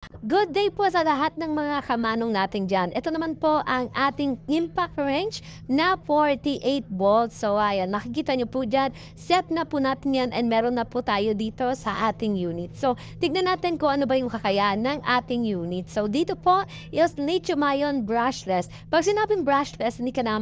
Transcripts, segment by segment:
Good day po sa lahat ng mga kamanong natin diyan. Ito naman po ang ating impact range na 48 volts. So ayan, makikita niyo po diyan, set na po natin 'yan and meron na po tayo dito sa ating unit. So tignan natin kung ano ba yung kakayahan ng ating unit. So dito po is lithium-ion brushless. Pag sinabing brushless, hindi ka na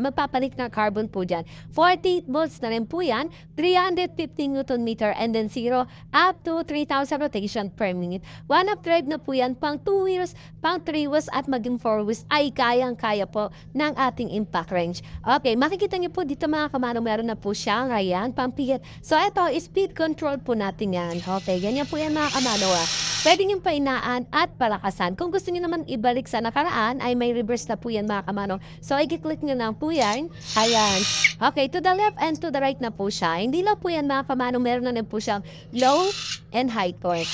magpapalit ng carbon po diyan. 48 volts na rin po 'yan, 350 newton meter and then 0 up to 3,000 rotation per minute. One up drive na po yan, pang 2 wheels, pang 3 wheels at maging 4 wheels ay kayang-kaya po ng ating impact range. Okay, makikita niyo po dito mga kamano, meron na po siyang ayan, pampihit. So ito, speed control po natin yan. Okay, ganyan po yan mga kamano. Pwede niyong painaan at palakasan. Kung gusto niyo naman ibalik sa nakaraan, ay may reverse na po yan mga kamano. So i-click niyo lang po yan. Ayan. Okay, to the left and to the right na po siya. Hindi lang po yan mga kamano, meron na rin po siyang low and high torque.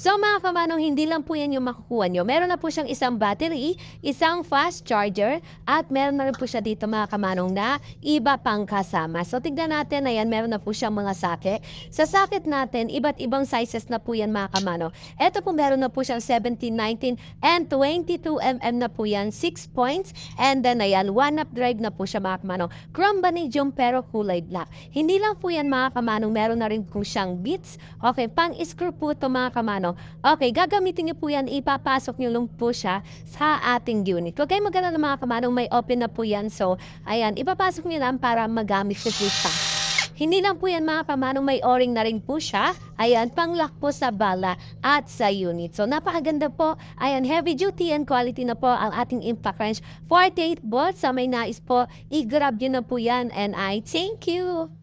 So mga kamanong, hindi lang po yan yung makukuha nyo. Meron na po siyang isang battery, isang fast charger, at meron na rin po siya dito mga kamanong na iba pang kasama. So tignan natin, ayan, meron na po siyang mga socket. Sa socket natin, iba't ibang sizes na po yan mga kamanong. Ito po meron na po siyang 17, 19, and 22 mm na po yan, 6 points. And then ayan, 1-up drive na po siya mga kamanong. Chrome vanadium pero kulay black. Hindi lang po yan mga kamanong, meron na rin po siyang beads. Okay, pang-screw po ito mga kamanong. Okay, gagamitin niyo po yan, ipapasok niyo lang po siya sa ating unit. Huwag kayong mag-alala mga kamanong, may open na po yan. So, ayan, ipapasok niyo lang para magamit siya po siya. Hindi lang po yan mga kamanong, may o-ring na rin po siya. Ayan, pang-lock po sa bala at sa unit. So, napakaganda po. Ayan, heavy duty and quality na po ang ating impact range. 48 volts. Sa may nais po, i-grab nyo na po yan. And I thank you!